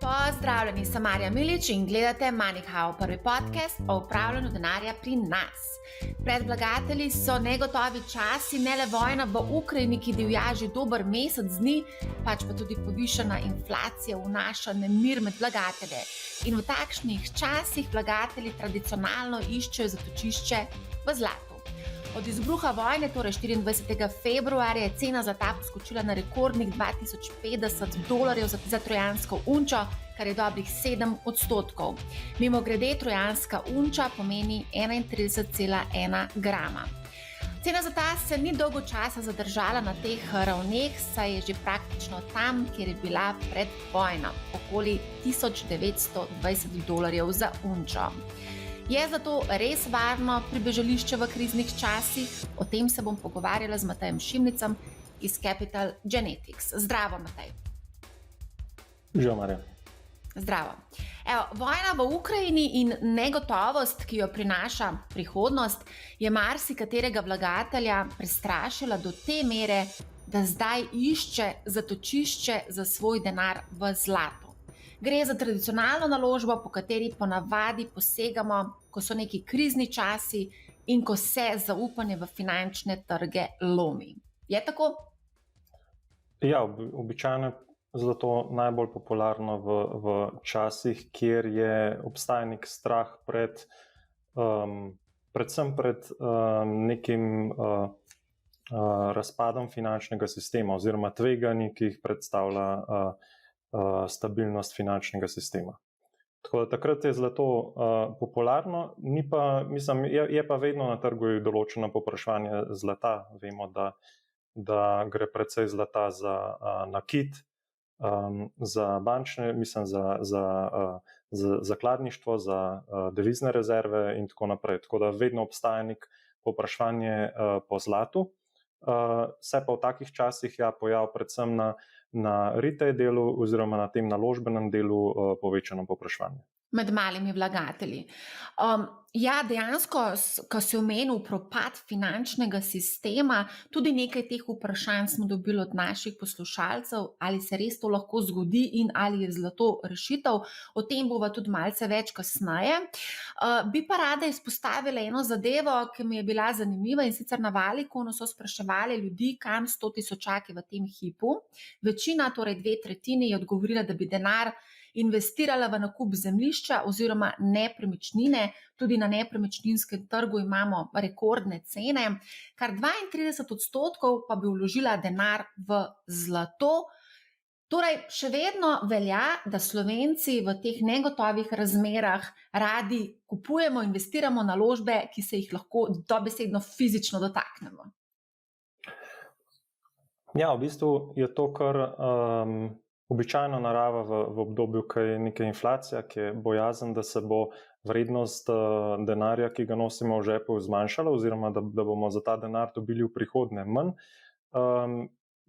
Pozdravljeni, sem Marja Milič in gledate MoneyHow, prvi podcast o upravljanju denarja pri nas. Pred vlagatelji so negotovi časi, ne le vojna v Ukrajini, ki divja že dober mesec dni, pač pa tudi povišana inflacija vnaša nemir med vlagatelje. In v takšnih časih vlagatelji tradicionalno iščejo zatočišče v zlatu. Od izbruha vojne, torej 24. februarja, je cena zlata poskočila na rekordnih $2050 za trojansko unčo, kar je dobrih 7%. Mimogrede, trojanska unča pomeni 31,1 grama. Cena zlata se ni dolgo časa zadržala na teh ravneh, saj je že praktično tam, kjer je bila pred vojno, okoli $1920 za unčo. Je zato res varno pribežališče v kriznih časih? O tem se bom pogovarjala z Matejem Šimnicem iz Capital Genetics. Zdravo, Matej. Živijo, Marja. Zdravo. Vojna v Ukrajini in negotovost, ki jo prinaša prihodnost, je marsikaterega vlagatelja prestrašila do te mere, da zdaj išče zatočišče za svoj denar v zlatu. Gre za tradicionalno naložbo, po kateri ponavadi posegamo, ko so neki krizni časi in ko se zaupanje v finančne trge lomi. Je tako? Ja, običajno je zlato najbolj popularno v časih, kjer obstaja nek strah predvsem pred nekim razpadom finančnega sistema oziroma tveganji, ki jih predstavlja stabilnost finančnega sistema. Tako da takrat je zlato popularno, je pa vedno na trgu določeno povpraševanje zlata. Vemo, da gre precej zlata za nakit, za bančne, za zakladništvo, za devizne rezerve in tako naprej. Tako da vedno obstaja nek povpraševanje po zlatu. Se pa v takih časih pojav predvsem na retail delu oziroma na tem naložbenem delu povečano povpraševanje. Med malimi vlagatelji. Dejansko, ko si omenil propad finančnega sistema, tudi nekaj teh vprašanj smo dobili od naših poslušalcev, ali se res to lahko zgodi in ali je zlato rešitev. O tem bova tudi malce več kasneje. Bi pa rada izpostavila eno zadevo, ki mi je bila zanimiva, in sicer na Valikonu so spraševali ljudi, kam 100.000 v tem hipu. Večina, torej 2/3, je odgovorila, da bi denar investirala v nakup zemljišča oziroma nepremičnine. Tudi na nepremičninskem trgu imamo rekordne cene, kar 32% pa bi vložila denar v zlato. Torej, še vedno velja, da Slovenci v teh negotovih razmerah radi kupujemo, investiramo naložbe, ki se jih lahko dobesedno fizično dotaknemo. Ja, v bistvu je to kar običajna narava v obdobju, ko je neka inflacija, ki je bojazen, da se bo vrednost denarja, ki ga nosimo v žepu, zmanjšala oziroma da bomo za ta denar dobili v prihodnje manj.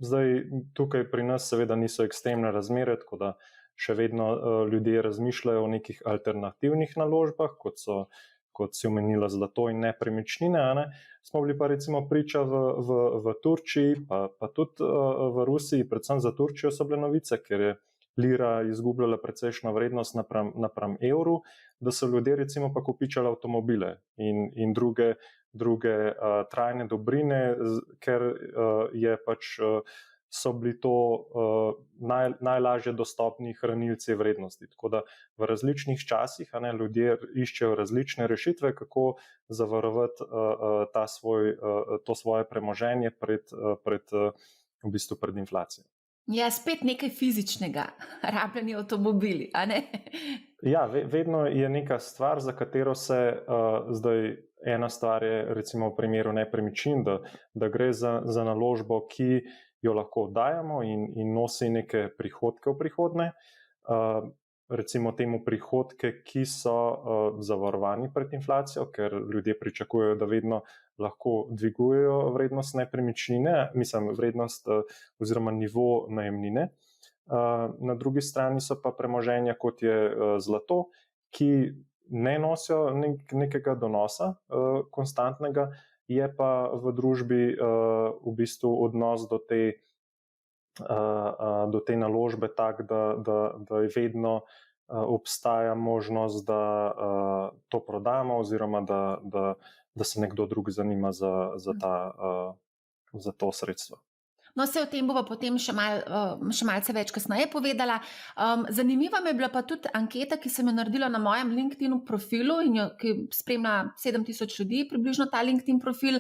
Zdaj, tukaj pri nas seveda niso ekstremne razmere, tako da še vedno ljudje razmišljajo o nekih alternativnih naložbah, kot si omenila zlato in nepremičnine. Smo bili pa recimo priča v Turčiji, pa tudi v Rusiji, predvsem za Turčijo so bile novice, ker je lira izgubljala precejšno vrednost napram evru, da so ljudje recimo pa kupičali avtomobile in druge trajne dobrine, ker je pač so bili to najlažje dostopni hranilci vrednosti. Tako da v različnih časih ljudje iščejo različne rešitve, kako zavarovati to svoje premoženje pred inflacijo. Ja, spet nekaj fizičnega, rabljeni avtomobili, a ne? Ja, vedno je neka stvar, za katero se zdaj ena stvar je recimo v primeru nepremičnin, da gre za naložbo, ki jo lahko oddajamo in nosi neke prihodke v prihodnje. Recimo temu prihodke, ki so zavarovani pred inflacijo, ker ljudje pričakujejo, da vedno lahko dvigujejo vrednost nepremičnine, vrednost oziroma nivo najemnine. Na drugi strani so pa premoženja, kot je zlato, ki ne nosijo nekega donosa konstantnega, je pa v družbi v bistvu odnos do te do te naložbe tak, da je vedno obstaja možnost, da to prodamo oziroma da se nekdo drug zanima za to sredstvo. No, se o tem bova potem še malce več kasneje povedala. Zanimiva mi je bila pa tudi anketa, ki sem jo naredila na mojem LinkedIn profilu in ki spremlja 7000 ljudi, približno ta LinkedIn profil.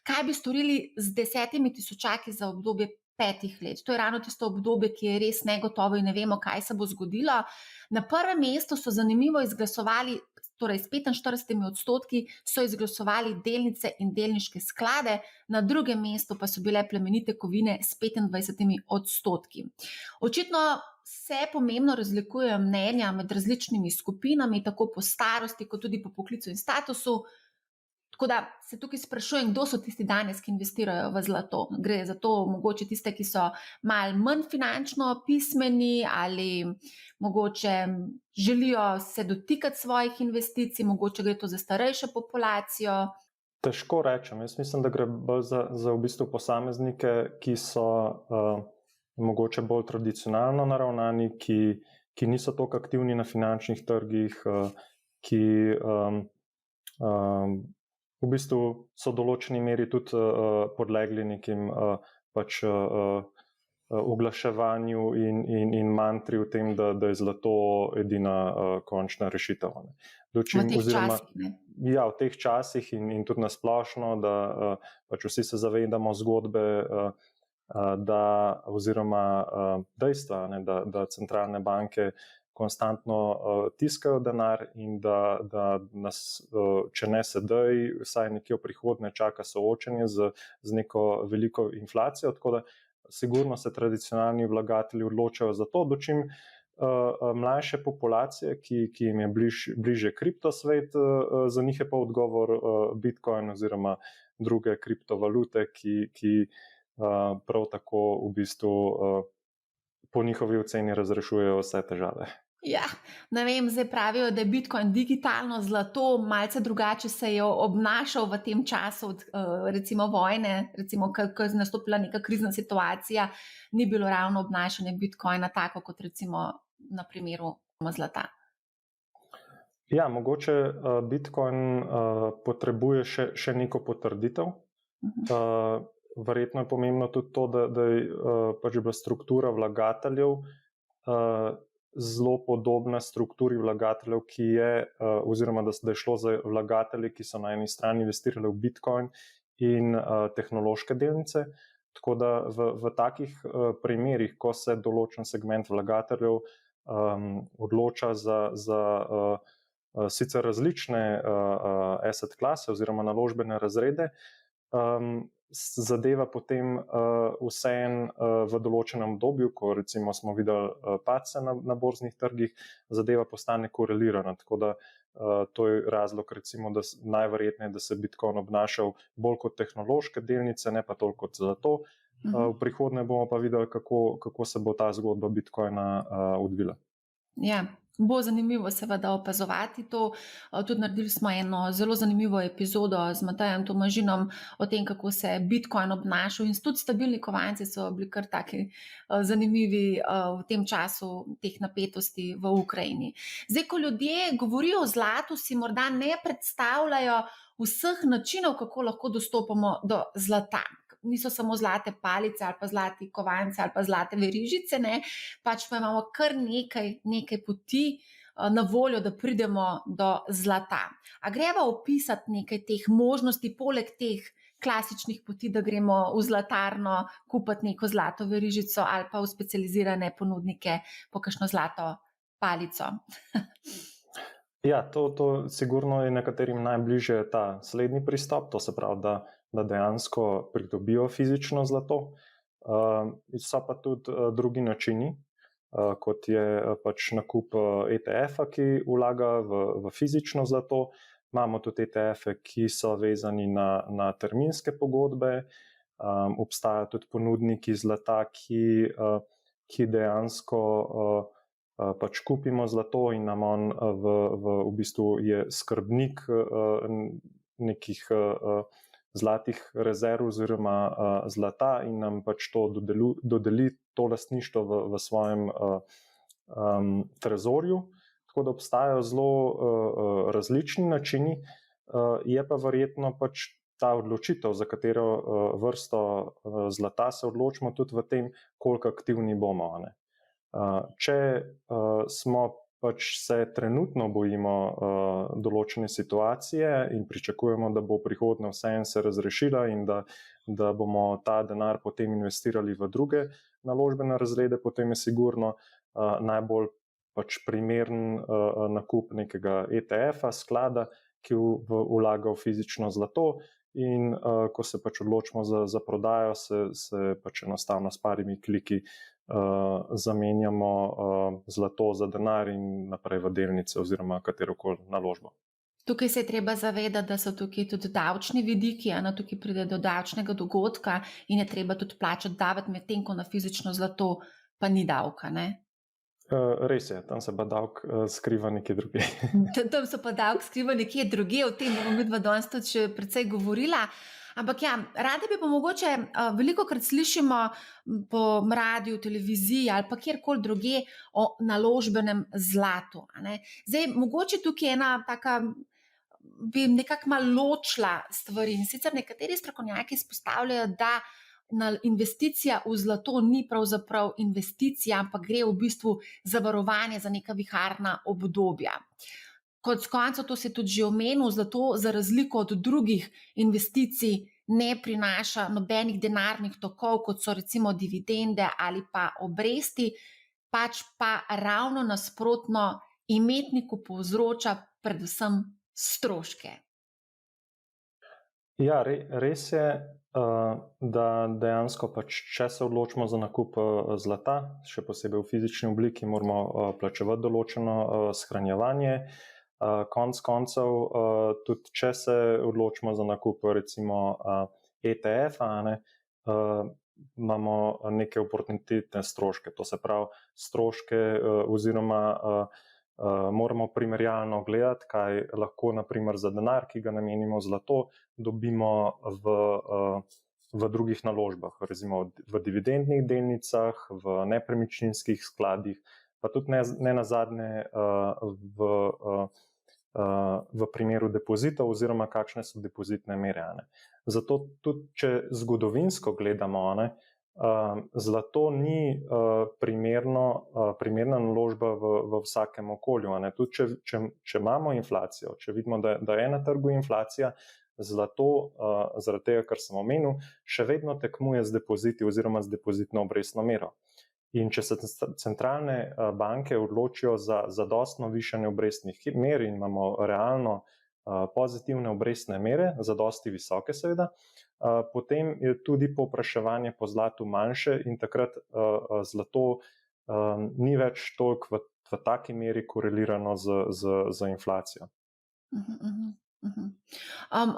Kaj bi storili z 10 tisočaki za obdobje 5 let? To je ravno tisto obdobje, ki je res negotovo in ne vemo, kaj se bo zgodilo. Na prvem mestu so zanimivo izglasovali, torej s 45% so izglasovali delnice in delniške sklade, na drugem mestu pa so bile plemenite kovine s 25%. Očitno se pomembno razlikujejo mnenja med različnimi skupinami, tako po starosti, kot tudi po poklicu in statusu. Tako da se tukaj sprašujem, kdo so tisti danes, ki investirajo v zlato. Gre za to mogoče tiste, ki so malo manj finančno pismeni ali mogoče želijo se dotikati svojih investicij, mogoče gre to za starejšo populacijo. Težko rečem. Jaz mislim, da gre bolj za v bistvu posameznike, ki so mogoče bolj tradicionalno naravnani, ki niso toliko aktivni na finančnih trgih, ki v bistvu so v določeni meri tudi podlegli nekim oglaševanju in mantri o tem, da je zlato edina končna rešitev. V teh časih, ne? Ja, v teh časih in tudi nasplošno, da vsi se zavedamo zgodbe, oziroma dejstva, da centralne banke konstantno tiskajo denar in da nas, če ne sedaj, vsaj nekje v prihodnje čaka soočenje z neko veliko inflacijo, tako da sigurno se tradicionalni vlagatelji odločajo za to, dočim mlajše populacije, ki jim je bliže kriptosvet, za njih je pa odgovor Bitcoin oziroma druge kriptovalute, ki prav tako v bistvu po njihovi oceni razrešujejo vse težave. Ja, ne vem, zdaj pravijo, da je Bitcoin digitalno zlato, malce drugače se je obnašal v tem času recimo vojne, recimo, ko je nastopila neka krizna situacija, ni bilo ravno obnašanje Bitcoina tako kot recimo na primeru zlata. Ja, mogoče Bitcoin potrebuje še neko potrditev. Verjetno je pomembno tudi to, da je bila struktura vlagateljev zelo podobna strukturi vlagateljev, ki je, oziroma da je šlo za vlagatelje, ki so na eni strani investirali v Bitcoin in tehnološke delnice. Tako da v takih primerih, ko se določen segment vlagateljev odloča za sicer različne asset klase oziroma naložbene razrede, zadeva potem vseeno v določenem obdobju, ko recimo smo videli padce na borznih trgih, zadeva postane korelirana. Tako da to je razlog, recimo, da najverjetneje, da se Bitcoin obnašal bolj kot tehnološke delnice, ne pa toliko kot zlato. V prihodnje bomo pa videli, kako se bo ta zgodba Bitcoina odvila. Ja. Bo zanimivo seveda opazovati to. Tudi naredili smo eno zelo zanimivo epizodo z Matejem Tomažinom o tem, kako se Bitcoin obnašal in tudi stabilni kovanci so bili kar taki zanimivi v tem času teh napetosti v Ukrajini. Zdaj, ko ljudje govorijo o zlatu, si morda ne predstavljajo vseh načinov, kako lahko dostopamo do zlata. Niso samo zlate palice ali pa zlati kovanci ali pa zlate verižice, ne, pač pa imamo kar nekaj poti na voljo, da pridemo do zlata. A greva opisati nekaj teh možnosti, poleg teh klasičnih poti, da gremo v zlatarno kupiti neko zlato verižico ali pa v specializirane ponudnike po kakšno zlato palico? Ja, to sigurno je nekaterim najbližje ta slednji pristop, to se pravi, da dejansko pridobijo fizično zlato. So pa tudi drugi načini, kot je pač nakup ETF-a, ki vlaga v fizično zlato. Imamo tudi ETF-e, ki so vezani na terminske pogodbe. Obstajajo tudi ponudniki zlata, ki dejansko pač kupimo zlato in nam on v bistvu je skrbnik nekih zlatih rezerv oziroma zlata in nam pač to dodeli to lastništvo v svojem trezorju. Tako da obstajajo zelo različni načini, je pa verjetno pač ta odločitev, za katero vrsto zlata se odločimo, tudi v tem, koliko aktivni bomo. Če smo pač se trenutno bojimo določene situacije in pričakujemo, da bo prihodnje vseeno se razrešila in da bomo ta denar potem investirali v druge naložbene razrede, potem je sigurno najbolj pač primeren nakup nekega ETF-a, sklada, ki vlaga v fizično zlato. In ko se pač odločimo za prodajo, se pač enostavno s parimi kliki zamenjamo zlato za denar in naprej v delnice oziroma katerokoli naložbo. Tukaj se je treba zavedati, da so tukaj tudi davčni vidiki, tukaj pride do davčnega dogodka in je treba tudi plačati davek, medtem ko na fizično zlato pa ni davka, ne? Res je, tam se pa davek skriva nekje drugje. Tam se pa davek skriva nekje drugje, o tem bomo midva danes tudi še precej govorila. Ampak ja, radi bi pa mogoče velikokrat slišimo po radiju, televiziji ali pa kjerkoli drugje o naložbenem zlatu. Zdaj, mogoče tukaj ena taka, bi nekako malo ločila stvari. In sicer nekateri strokovnjaki izpostavljajo, da investicija v zlato ni pravzaprav investicija, ampak gre v bistvu za varovanje za neka viharna obdobja. Kot koncev, to se je tudi že omenil, zlato za razliko od drugih investicij ne prinaša nobenih denarnih tokov, kot so recimo dividende ali pa obresti, pač pa ravno nasprotno imetniku povzroča predvsem stroške. Ja, res je, da dejansko pač, če se odločimo za nakup zlata, še posebej v fizični obliki, moramo plačevati določeno shranjevanje. Konec koncev, tudi če se odločimo za nakup recimo ETF-a, imamo neke oportunitetne stroške, to se pravi stroške oziroma moramo primerjalno gledati, kaj lahko naprimer za denar, ki ga namenimo zlato, dobimo v drugih naložbah, recimo v dividendnih delnicah, v nepremičninskih skladih, pa tudi ne nazadnje v primeru depozitov oziroma kakšne so depozitne mere. Zato tudi, če zgodovinsko gledamo, zlato ni primerna naložba v vsakem okolju. Tudi če imamo inflacijo, če vidimo, da je na trgu inflacija, zlato, zaradi tega, kar sem omenil, še vedno tekmuje z depoziti oziroma z depozitno obrestno mero. In če se centralne banke odločijo za zadostno višanje obrestnih mer in imamo realno pozitivne obrestne mere, zadosti visoke seveda, potem je tudi povpraševanje po zlatu manjše in takrat zlato ni več toliko v taki meri korelirano z inflacijo.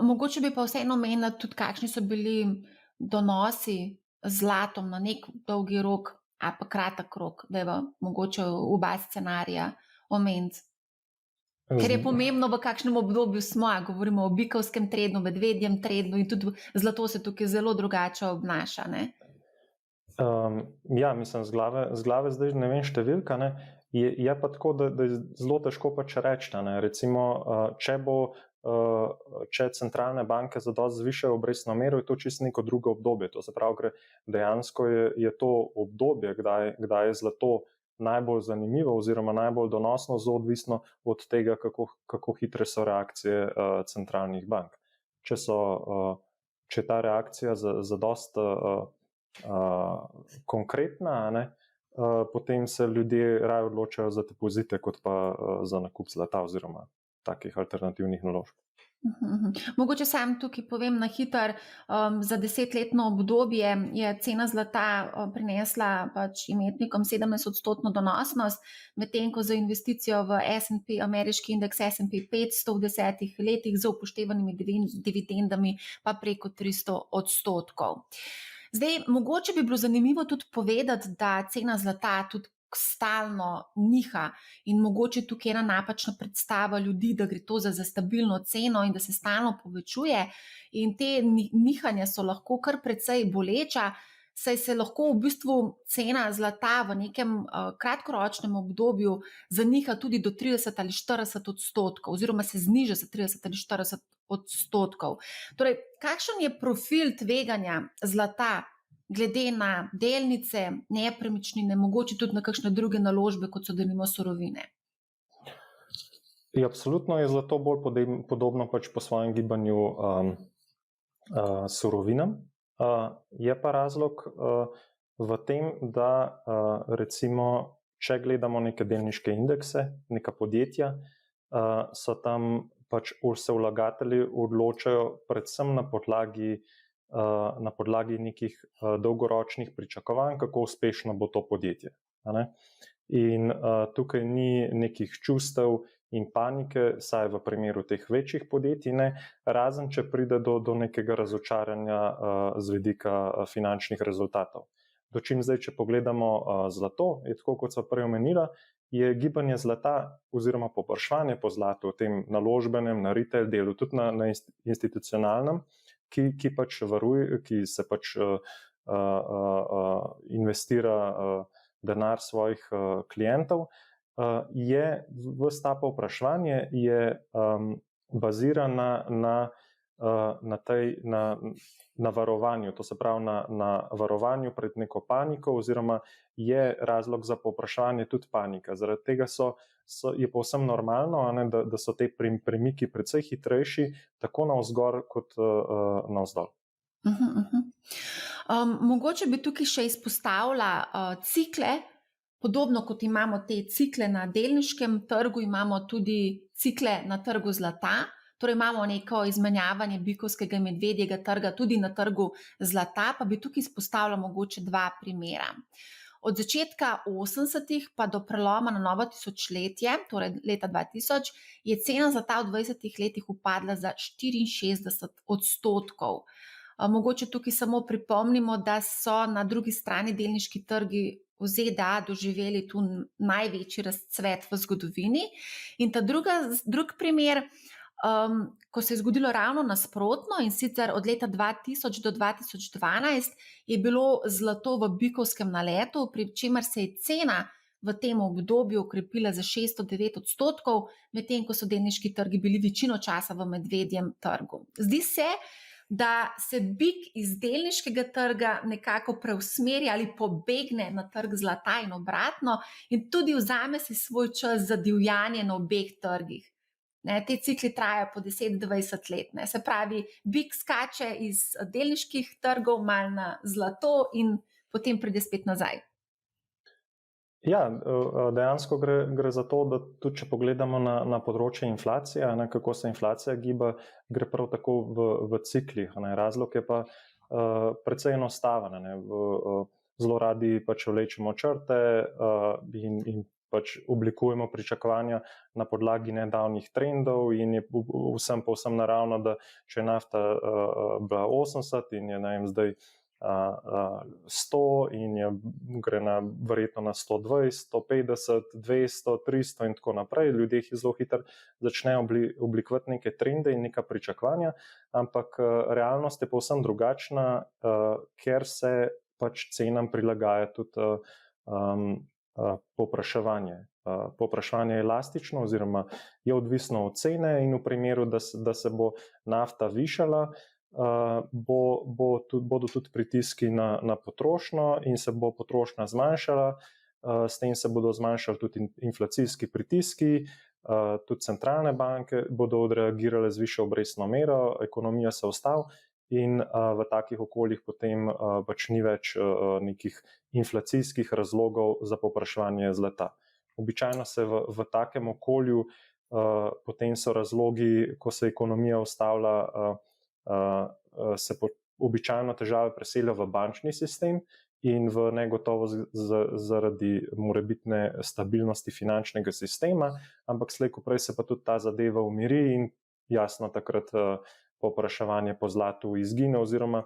Mogoče bi pa vseeno omenila tudi, kakšni so bili donosi z zlatom na nek dolgi rok ali pa kratek rok, da je mogoče oba scenarija omeniti. Ker je pomembno, v kakšnem obdobju smo, govorimo o bikovskem trendnu, medvedjem trendnu in tudi zlato se tukaj zelo drugače obnaša. Ja, mislim, z glave zdaj ne vem številka, je pa tako, da je zelo težko pač reči. Recimo, če centralne banke zadosti zvišajo obrestno mero, je to čisto neko drugo obdobje. To se pravi, dejansko je to obdobje, kdaj je zlato najbolj zanimivo oziroma najbolj donosno, zelo odvisno od tega, kako hitre so reakcije centralnih bank. Če je ta reakcija zadosti konkretna, potem se ljudje raje odločajo za depozite, kot pa za nakup zlata oziroma takih alternativnih naložb. Mogoče sam tukaj povem na hitro, za 10-letno obdobje je cena zlata prinesla pač imetnikom 17% donosnost, medtem ko za investicijo v S&P, ameriški indeks S&P 500 v 10 letih z upoštevanimi dividendami pa preko 300%. Zdaj, mogoče bi bilo zanimivo tudi povedati, da cena zlata tudi stalno niha in mogoče tukaj ena napačna predstava ljudi, da gre to za stabilno ceno in da se stalno povečuje, in te nihanja so lahko kar precej boleča, saj se lahko v bistvu cena zlata v nekem kratkoročnem obdobju zaniha tudi do 30 ali 40%, oziroma se zniža za 30 ali 40%. Torej, kakšen je profil tveganja zlata glede na delnice, nepremičnine, mogoče tudi na kakšne druge naložbe, kot so denimo surovine? Ja, absolutno je zlato bolj podobno pač po svojem gibanju surovinam. Je pa razlog v tem, da recimo, če gledamo neke delniške indekse, neka podjetja, so tam pač se vlagatelji odločajo predvsem na podlagi nekih dolgoročnih pričakovanj, kako uspešno bo to podjetje. In tukaj ni nekih čustev in panike, saj v primeru teh večjih podjetij, razen če pride do nekega razočaranja z vidika finančnih rezultatov. Dočim zdaj, če pogledamo zlato, je tako, kot sva prej omenila, je gibanje zlata oziroma povpraševanje po zlatu, v tem naložbenem, na retail delu, tudi na institucionalnem, ki pač varuje, ki se pač investira denar svojih klientov, je ves ta povpraševanje je baziran na varovanju, to se pravi na varovanju pred neko paniko, oziroma je razlog za povpraševanje tudi panika. Zaradi tega je povsem normalno, da so te premiki precej hitrejši, tako navzgor kot navzdol. Mogoče bi tukaj še izpostavila cikle. Podobno kot imamo te cikle na delniškem trgu, imamo tudi cikle na trgu zlata. Torej imamo neko izmenjavanje bikovskega in medvedjega trga tudi na trgu zlata, pa bi tukaj izpostavila mogoče dva primera. Od začetka 80-ih pa do preloma na novo tisočletje, torej leta 2000, je cena zlata v 20 letih upadla za 64%. Mogoče tukaj samo pripomnimo, da so na drugi strani delniški trgi v ZDA doživeli tu največji razcvet v zgodovini. In ta drug primer, ko se je zgodilo ravno nasprotno, in sicer od leta 2000 do 2012 je bilo zlato v bikovskem naletu, pri čemer se je cena v tem obdobju okrepila za 609%, medtem ko so delniški trgi bili večino časa v medvedjem trgu. Zdi se, da se bik iz delniškega trga nekako preusmeri ali pobegne na trg zlata in obratno, in tudi vzame si svoj čas za divjanje na obeh trgih. Te cikli trajajo po 10-20 let. Se pravi, bik skače iz delniških trgov malo na zlato in potem pride spet nazaj. Ja, dejansko gre za to, da tudi če pogledamo na področje inflacije, kako se inflacija giba, gre prav tako v ciklih. Razlog je pa precej enostaven. Zelo radi pač vlečemo črte in pač oblikujemo pričakovanja na podlagi nedavnih trendov, in je vsem povsem naravno, da če je nafta bila 80 in je zdaj 100 in gre verjetno na 120, 150, 200, 300 in tako naprej. Ljudje zelo hitro začnejo oblikovati neke trende in neka pričakovanja, ampak realnost je povsem drugačna, ker se pač cenam prilagaja tudi povpraševanje. Povpraševanje je elastično oziroma je odvisno od cene, in v primeru, da se bo nafta višala, bodo tudi pritiski na potrošnjo in se bo potrošnja zmanjšala, s tem se bodo zmanjšali tudi inflacijski pritiski, tudi centralne banke bodo odreagirale z višjo obrestno mero, ekonomija se ustavi in v takih okoljih potem pač ni več nekih inflacijskih razlogov za povpraševanje zlata. Običajno se v takem okolju potem so razlogi, ko se ekonomija ustavlja, se običajno težave preselijo v bančni sistem in v negotovost zaradi morebitne stabilnosti finančnega sistema, ampak slej ko prej se pa tudi ta zadeva umiri in jasno takrat povpraševanje po zlatu izgine oziroma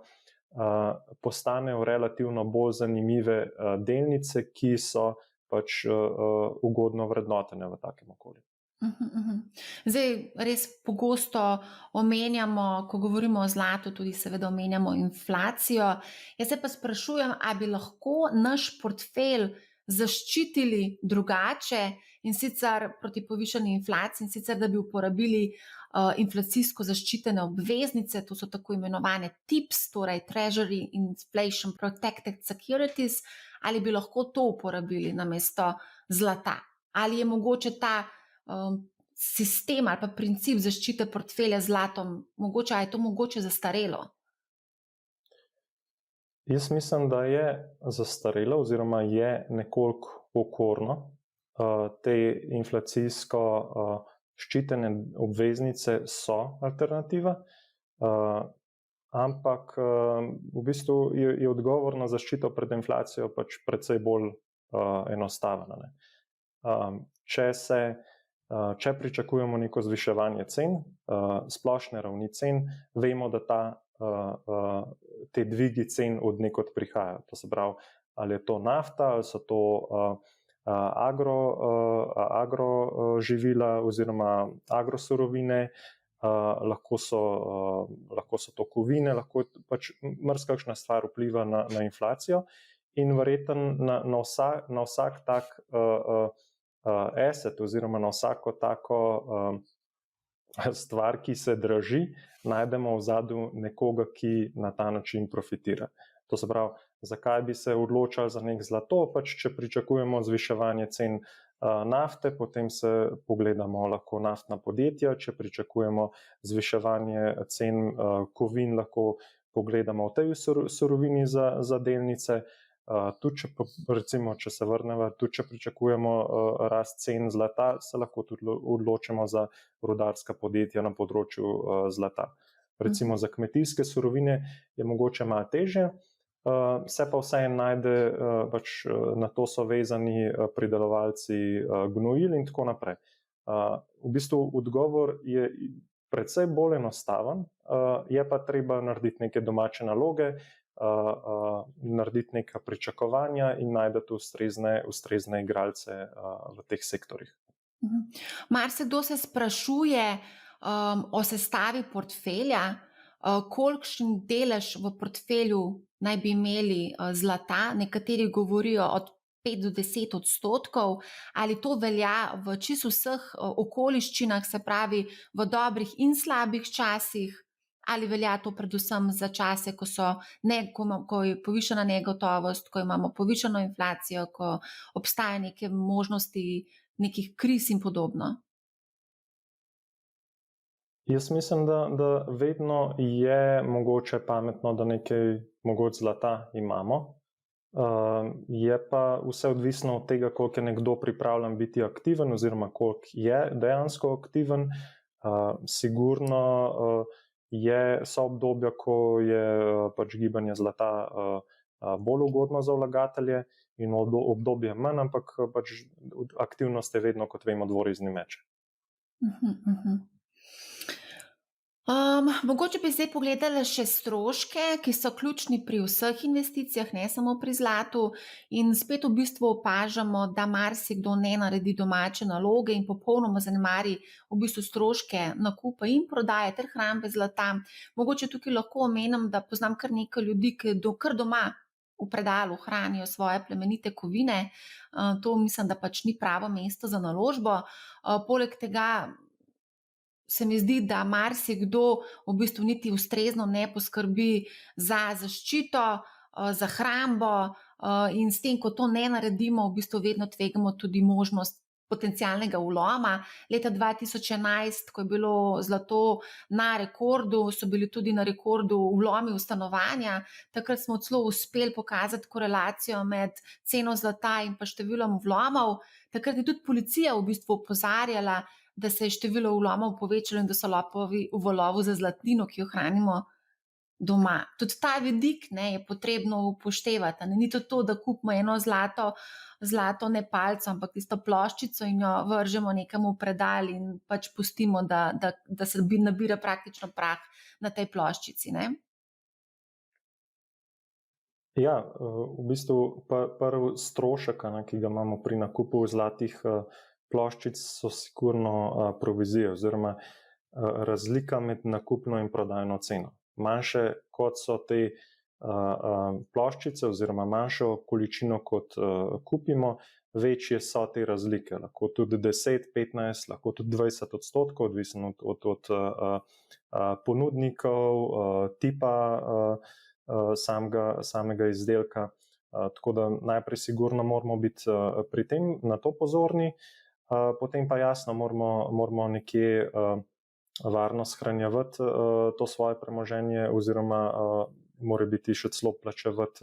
postanejo relativno bolj zanimive delnice, ki so pač ugodno vrednotenje v takem okolju. Zdaj, res pogosto omenjamo, ko govorimo o zlatu, tudi seveda omenjamo inflacijo. Jaz se pa sprašujem, a bi lahko naš portfelj zaščitili drugače, in sicer proti povišani inflaciji, in sicer da bi uporabili inflacijsko zaščitene obveznice, to so tako imenovane TIPS, torej Treasury Inflation Protected Securities, ali bi lahko to uporabili namesto zlata? Ali je mogoče ta sistem ali pa princip zaščite portfelja z zlatom, mogoče, a je to mogoče zastarelo? Jaz mislim, da je zastarelo oziroma je nekoliko okorno. Te inflacijsko ščitene obveznice so alternativa, ampak v bistvu je odgovor na zaščito pred inflacijo pač precej bolj enostaven. Če pričakujemo neko zviševanje cen, splošne ravni cen, vemo, da te dvigi cen od nekod prihajajo. To se pravi, ali je to nafta, ali so to agroživila oziroma agrosurovine, lahko so to kovine, lahko pač marsikakšna stvar vpliva na inflacijo in verjetno na vsak tak asset oziroma na vsako tako stvar, ki se draži, najdemo v zadju nekoga, ki na ta način profitira. To se pravi, zakaj bi se odločali za nek zlato, pač če pričakujemo zviševanje cen nafte, potem se pogledamo lahko naftna podjetja, če pričakujemo zviševanje cen kovin, lahko pogledamo v tej surovini za delnice. Tudi če se vrnemo, tudi če pričakujemo rast cen zlata, se lahko tudi odločimo za rudarska podjetja na področju zlata. Recimo za kmetijske surovine je mogoče malo težje, se pa vseeno najde, pač na to so vezani pridelovalci gnojil in tako naprej. V bistvu odgovor je precej bolj enostaven, je pa treba narediti neke domače naloge, narediti neka pričakovanja in najti ustrezne igralce v teh sektorjih. Marsikdo se sprašuje o sestavi portfelja, kolikšen delež v portfelju naj bi imeli zlata. Nekateri govorijo od 5 do 10%, ali to velja v čisto vseh okoliščinah, se pravi v dobrih in slabih časih, ali velja to predvsem za čase, ko je povišana negotovost, ko imamo povišano inflacijo, ko obstaja neke možnosti nekih kriz in podobno? Jaz mislim, da vedno je mogoče pametno, da nekaj mogoče zlata imamo. Je pa vse odvisno od tega, koliko je nekdo pripravljen biti aktiven oziroma koliko je dejansko aktiven. Sigurno so obdobja, ko je pač gibanje zlata bolj ugodno za vlagatelje in obdobje manj, ampak pač aktivnost je vedno, kot vemo, dvorizni meč. Mogoče bi zdaj pogledali še stroške, ki so ključni pri vseh investicijah, ne samo pri zlatu, in spet v bistvu opažamo, da marsikdo ne naredi domače naloge in popolnoma zanemari v bistvu stroške nakupa in prodaje ter hrambe zlata. Mogoče tukaj lahko omenim, da poznam kar nekaj ljudi, ki kar doma v predalu hranijo svoje plemenite kovine. To mislim, da pač ni pravo mesto za naložbo. Poleg tega se mi zdi, da marsikdo v bistvu niti ustrezno ne poskrbi za zaščito, za hrambo, in s tem, ko to ne naredimo, v bistvu vedno tvegamo tudi možnost potencialnega vloma. Leta 2011, ko je bilo zlato na rekordu, so bili tudi na rekordu vlomi v stanovanja. Takrat smo celo uspeli pokazati korelacijo med ceno zlata in pa številom vlomov. Takrat je tudi policija v bistvu opozarjala, da se je število vlomov povečalo in da so lopovi v lovu za zlatnino, ki jo hranimo doma. Tudi ta vidik je potrebno upoštevati. Ni to, da kupimo eno zlato ne palco, ampak tisto ploščico in jo vržemo nekam v predal in pač pustimo, da se nabira praktično prah na tej ploščici. Ja, v bistvu prvi strošek, ki ga imamo pri nakupu zlatih ploščic, so sigurno provizije oziroma razlika med nakupno in prodajno ceno. Manjše kot so te ploščice oziroma manjšo količino kot kupimo, večje so te razlike. Lahko tudi 10, 15, lahko tudi 20%, odvisno od ponudnikov, tipa samega izdelka. Tako da najprej sigurno moramo biti pri tem na to pozorni, potem pa jasno moramo nekje varno shranjevati to svoje premoženje oziroma mora biti še celo plačevati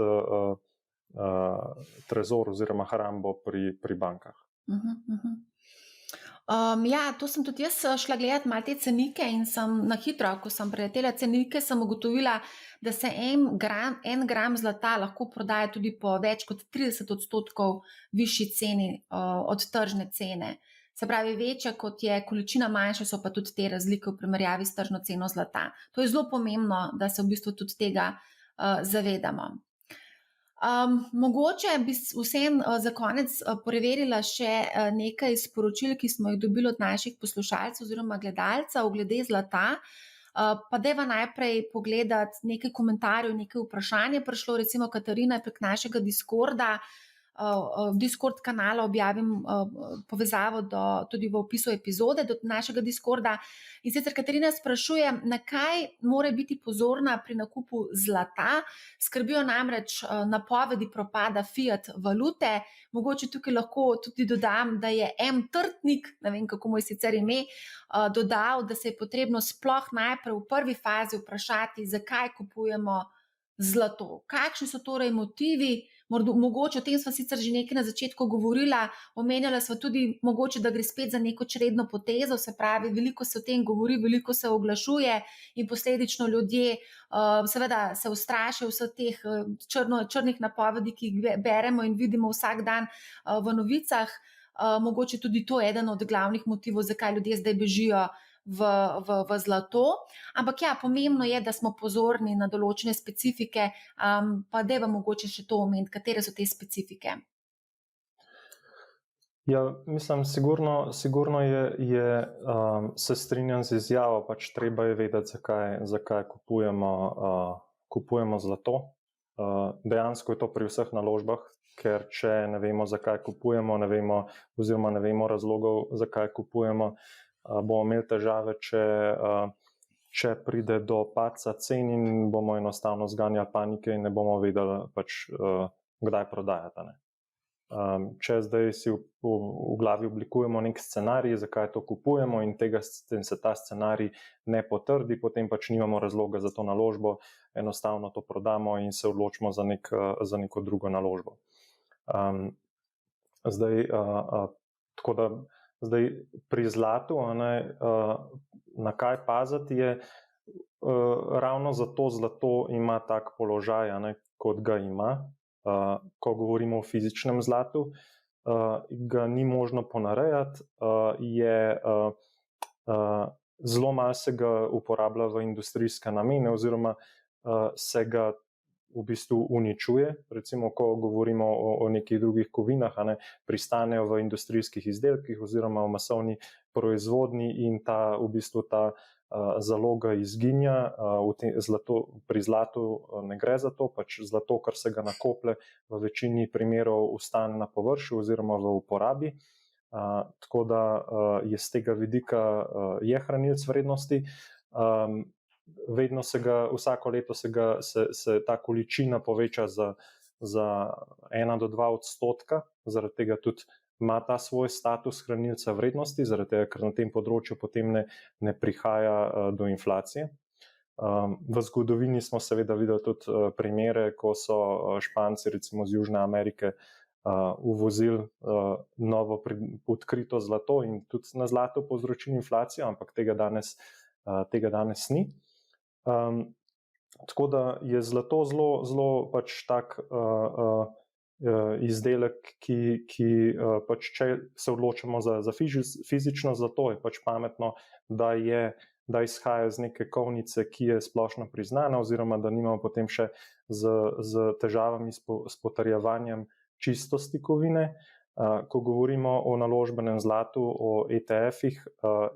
trezor oziroma hrambo pri bankah. Ja, to sem tudi jaz šla gledati malo te cenike in sem na hitro, ko sem preletela cenike, sem ugotovila, da se en gram zlata lahko prodaja tudi po več kot 30% višji ceni od tržne cene. Se pravi, večja kot je količina, manjše so pa tudi te razlike v primerjavi s tržno ceno zlata. To je zelo pomembno, da se v bistvu tudi tega zavedamo. Mogoče bi vseeno za konec preverila še nekaj sporočil, ki smo jih dobili od naših poslušalcev oziroma gledalcev glede zlata. Pa dajva najprej pogledati nekaj komentarjev, nekaj vprašanj je prišlo, recimo Katarina prek našega Discorda. V Discord kanala objavim povezavo tudi v opisu epizode do našega Discorda. In sicer Katarina sprašuje, na kaj mora biti pozorna pri nakupu zlata. Skrbijo namreč napovedi propada fiat valute. Mogoče tukaj lahko tudi dodam, da je Trtnik, ne vem kako mu je sicer ime, dodal, da se je potrebno sploh najprej v prvi fazi vprašati, zakaj kupujemo zlato. Kakšni so torej motivi? Mogoče o tem sva sicer že nekaj na začetku govorila, omenjala sva tudi mogoče, da gre spet za neko čredno potezo, se pravi, veliko se o tem govori, veliko se oglašuje in posledično ljudje seveda se ustrašijo vseh teh črnih napovedi, ki jih beremo in vidimo vsak dan v novicah. Mogoče tudi to je eden od glavnih motivov, zakaj ljudje zdaj bežijo v zlato. Ampak ja, pomembno je, da smo pozorni na določene specifike, pa dajva mogoče še to omeniti, katere so te specifike. Ja, mislim, sigurno se strinjam z izjavo, pač treba je vedeti, zakaj kupujemo zlato. Dejansko je to pri vseh naložbah, ker če ne vemo, zakaj kupujemo, ne vemo razlogov, zakaj kupujemo, bomo imeli težave, če pride do padca cen in bomo enostavno zganjali panike in ne bomo vedeli, kdaj prodajati. Če zdaj si v glavi oblikujemo nek scenarij, zakaj to kupujemo in se ta scenarij ne potrdi, potem pač nimamo razloga za to naložbo, enostavno to prodamo in se odločimo za neko drugo naložbo. Tako da zdaj pri zlatu, na kaj paziti je, ravno zato zlato ima tak položaj, kot ga ima. Ko govorimo o fizičnem zlatu, ga ni možno ponarejati, zelo malo se ga uporablja v industrijske namene oziroma se ga v bistvu uničuje. Recimo, ko govorimo o nekih drugih kovinah, pristanejo v industrijskih izdelkih oziroma v masovni proizvodnji in v bistvu ta zaloga izginja. Pri zlatu ne gre za to, pač zlato, kar se ga nakoplje, v večini primerov ostane na površju oziroma v uporabi. Tako da je z tega vidika je hranilec vrednosti. Vedno vsako leto se ta količina poveča za 1 do 2%, zaradi tega tudi ima ta svoj status hranilca vrednosti, zaradi tega, ker na tem področju potem ne prihaja do inflacije. V zgodovini smo seveda videli tudi primere, ko so Španci recimo z Južne Amerike uvozili novo odkrito zlato in tudi na zlato povzročili inflacijo, ampak tega danes ni. Tako da je zlato zelo pač tak izdelek, ki pač, če se odločamo za fizično zlato, je pač pametno, da je da izhaja iz neke kovnice, ki je splošno priznana, oziroma da nimamo potem še z težavami s potrjevanjem čistosti kovine. Ko govorimo o naložbenem zlatu, o ETF-ih,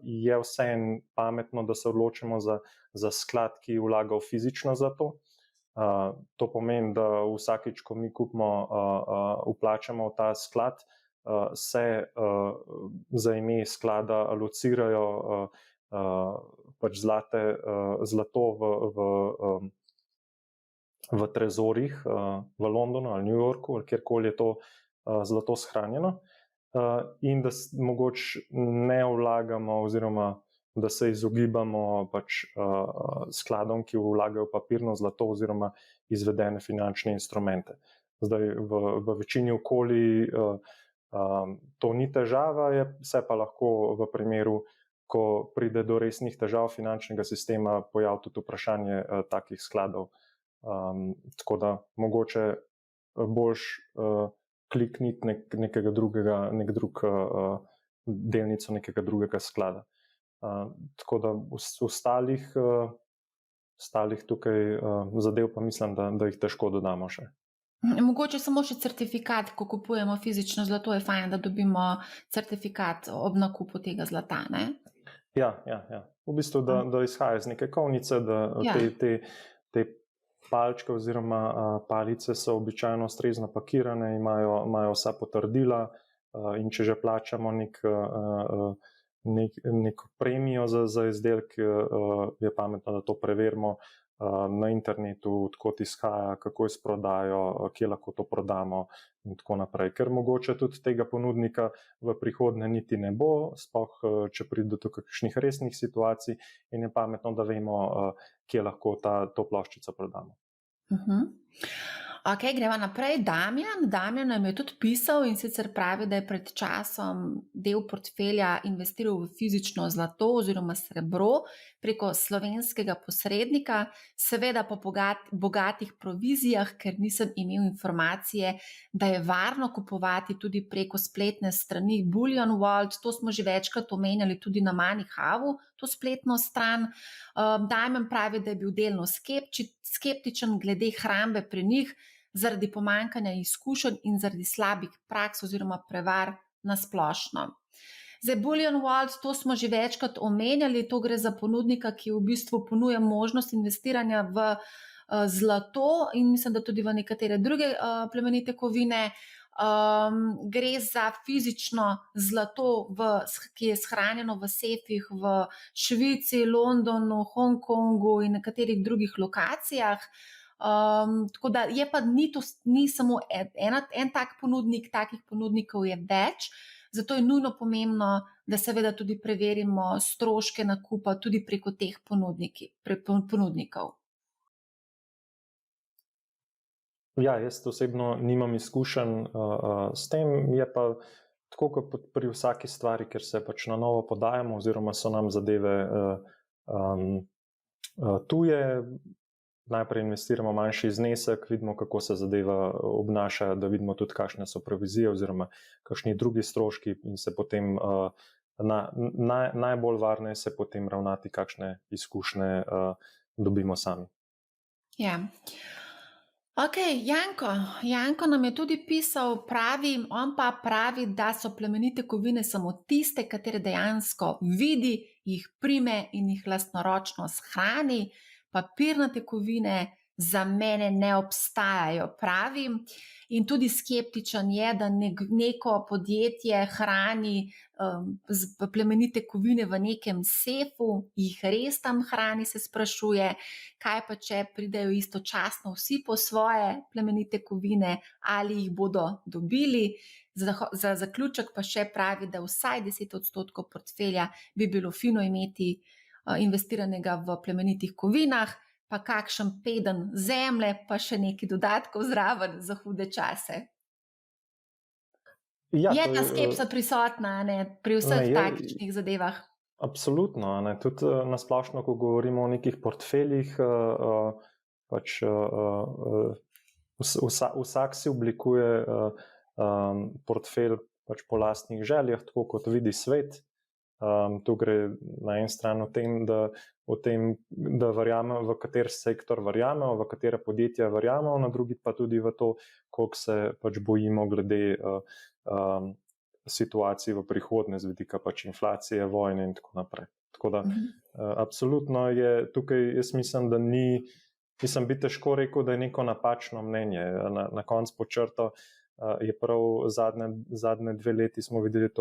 je vseeno pametno, da se odločimo za sklad, ki vlaga v fizično zlato. To pomeni, da vsakič, ko mi kupimo, vplačamo v ta sklad, se za ime sklada alocirajo pač zlato v trezorjih v Londonu ali New Yorku ali kjerkoli je to zlato shranjeno, in da mogoče ne vlagamo oziroma da se izogibamo pač skladom, ki vlagajo papirno zlato oziroma izvedene finančne instrumente. Zdaj, v večini okolij to ni težava, se pa lahko v primeru, ko pride do resnih težav finančnega sistema, pojavi tudi vprašanje takih skladov. Tako da mogoče boljš klikniti nekega drugega, delnico nekega drugega sklada. Tako da ostalih tukaj zadev pa mislim, da jih težko dodamo še. Mogoče samo še certifikat, ko kupujemo fizično zlato, je fajn, da dobimo certifikat ob nakupu tega zlata, ne? Ja. V bistvu, da izhaja iz neke kovnice, da te palčke oziroma palice so običajno ustrezno pakirane, imajo vsa potrdila, in če že plačamo neko premijo za izdelek, je pametno, da to preverimo na internetu, odkot izhaja, kako je s prodajo, kje lahko to prodamo in tako naprej. Ker mogoče tudi tega ponudnika v prihodnje niti ne bo, sploh če pride do kakšnih resnih situacij, in je pametno, da vemo, kje lahko to ploščico prodamo. Ok, gremo naprej. Damjan nam je tudi pisal, in sicer pravi, da je pred časom del portfelja investiral v fizično zlato oziroma srebro preko slovenskega posrednika, seveda po bogatih provizijah, ker nisem imel informacije, da je varno kupovati tudi preko spletne strani Bullion Vault. To smo že večkrat omenjali tudi na Moneyhowu, to spletno stran. Damjan pravi, da je bil delno skeptičen glede hrambe pri njih, zaradi pomanjkanja izkušenj in zaradi slabih praks oziroma prevar na splošno. Zdaj, Bullion Vault, to smo že večkrat omenjali, to gre za ponudnika, ki v bistvu ponuja možnost investiranja v zlato in mislim, da tudi v nekatere druge plemenite kovine. Gre za fizično zlato, ki je shranjeno v sefih v Švici, Londonu, Hongkongu in nekaterih drugih lokacijah. Tako da je pa ni samo en tak ponudnik, takih ponudnikov je več, zato je nujno pomembno, da seveda tudi preverimo stroške nakupa tudi preko teh ponudnikov. Ja, jaz osebno nimam izkušenj s tem, je pa tako kot pri vsaki stvari, ker se pač na novo podajamo oziroma so nam zadeve tuje. Najprej investiramo manjši znesek, vidimo, kako se zadeva obnaša, da vidimo tudi, kakšne so provizije oziroma kakšni drugi stroški, in se potem najbolj varno je se potem ravnati, kakšne izkušnje dobimo sami. Ja. Ok, Janko nam je tudi pisal, on pa pravi, da so plemenite kovine samo tiste, katere dejansko vidi, jih prime in jih lastnoročno shrani. Papirnate kovine za mene ne obstajajo, pravi, in tudi skeptičen je, da neko podjetje hrani plemenite kovine v nekem sefu, jih res tam hrani, se sprašuje, kaj pa če pridejo istočasno vsi po svoje plemenite kovine, ali jih bodo dobili. Za zaključek pa še pravi, da vsaj 10% portfelja bi bilo fino imeti investiranega v plemenitih kovinah, pa kakšen peden zemlje, pa še nekaj dodatkov zraven za hude čase. Ja, je ta skepsa prisotna, ne, pri vseh takšnih zadevah? Absolutno. Tudi na splošno, ko govorimo o nekih portfeljih, pač vsak si oblikuje portfelj pač po lastnih željah, tako kot vidi svet. Tu gre na eni strani o tem, da verjamemo, v kater sektor verjamemo, v katere podjetja verjamemo, na drugi pa tudi v to, koliko se pač bojimo glede situacij v prihodnje z vidika pač inflacije, vojne in tako naprej. Tako da absolutno je tukaj, jaz mislim, da bi težko rekel, da je neko napačno mnenje. Na koncu pod črto je prav zadnje 2 leti smo videli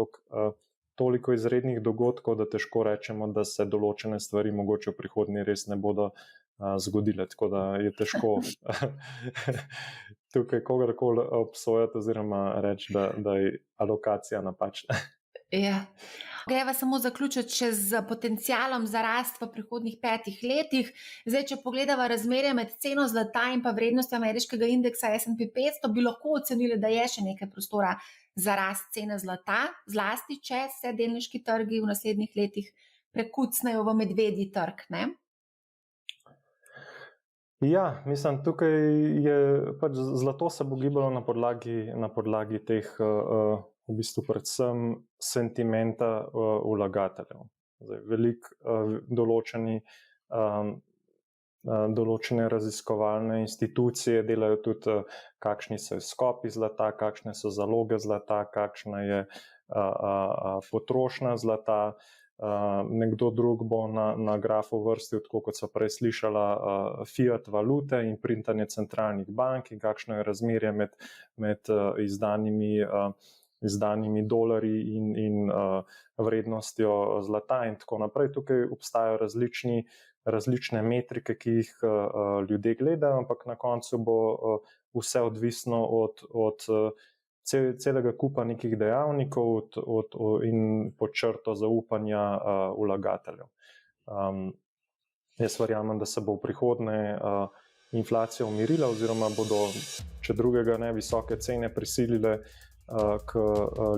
toliko izrednih dogodkov, da težko rečemo, da se določene stvari mogoče v prihodnje res ne bodo zgodile. Tako da je težko tukaj kogarkoli obsojati oziroma reči, da je alokacija napačna. Ja. Greva samo zaključiti še z potencialom za rast v prihodnjih 5 letih. Zdaj, če pogledava razmerje med ceno zlata in pa vrednostjo ameriškega indeksa S&P 500, bi lahko ocenili, da je še nekaj prostora za rast cene zlata, zlasti če se delniški trgi v naslednjih letih prekucnejo v medvedji trg, ne? Ja, mislim, tukaj je pač zlato se bo gibalo na podlagi teh v bistvu predvsem sentimenta vlagateljev. Zdaj, določene raziskovalne institucije delajo tudi, kakšni so izkopi zlata, kakšne so zaloge zlata, kakšna je potrošnja zlata. Nekdo drug bo na grafu vrstil, tako kot so prej slišala, fiat valute in printanje centralnih bank in kakšno je razmerje med izdanimi dolarji in vrednostjo zlata in tako naprej. Tukaj obstajajo različne metrike, ki jih ljudje gledajo, ampak na koncu bo vse odvisno od celega kupa nekih dejavnikov in pod črto zaupanja vlagateljev. Jaz verjamem, da se bo v prihodnje inflacija umirila oziroma bodo, če drugega ne, visoke cene prisilile k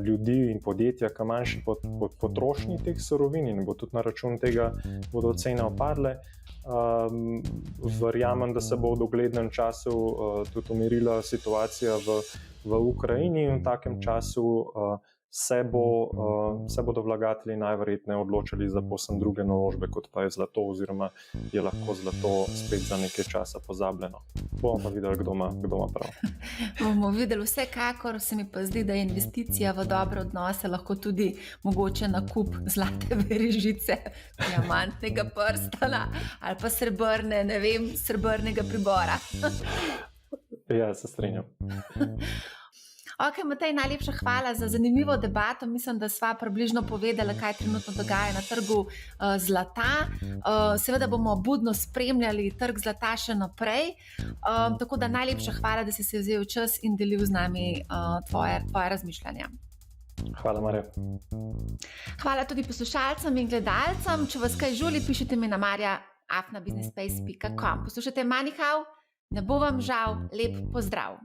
ljudi in podjetja k manjši potrošnji teh surovin in bo tudi na račun tega bodo cene opadle. Verjamem, da se bo v doglednem času tudi umirila situacija v Ukrajini in v takem času se bodo vlagatelji najverjetneje odločili za povsem druge naložbe, kot pa je zlato oziroma je lahko zlato spet za nekaj časa pozabljeno. Bomo pa videli, kdo ima prav. Bomo videli, vsekakor se mi pa zdi, da je investicija v dobre odnose lahko tudi mogoče nakup zlate verižice, diamantnega prstana ali pa srebrnega pribora. Ja, se strinjam. Ok, Matej, najlepša hvala za zanimivo debato. Mislim, da sva približno povedala, kaj trenutno dogaja na trgu zlata. Seveda bomo budno spremljali trg zlata še naprej. Tako da najlepša hvala, da si se vzel čas in delil z nami tvoje razmišljanja. Hvala, Marja. Hvala tudi poslušalcem in gledalcem. Če vas kaj žuli, pišite mi na marja@businessspace.com. Poslušajte Money How, ne bo vam žal, lep pozdrav.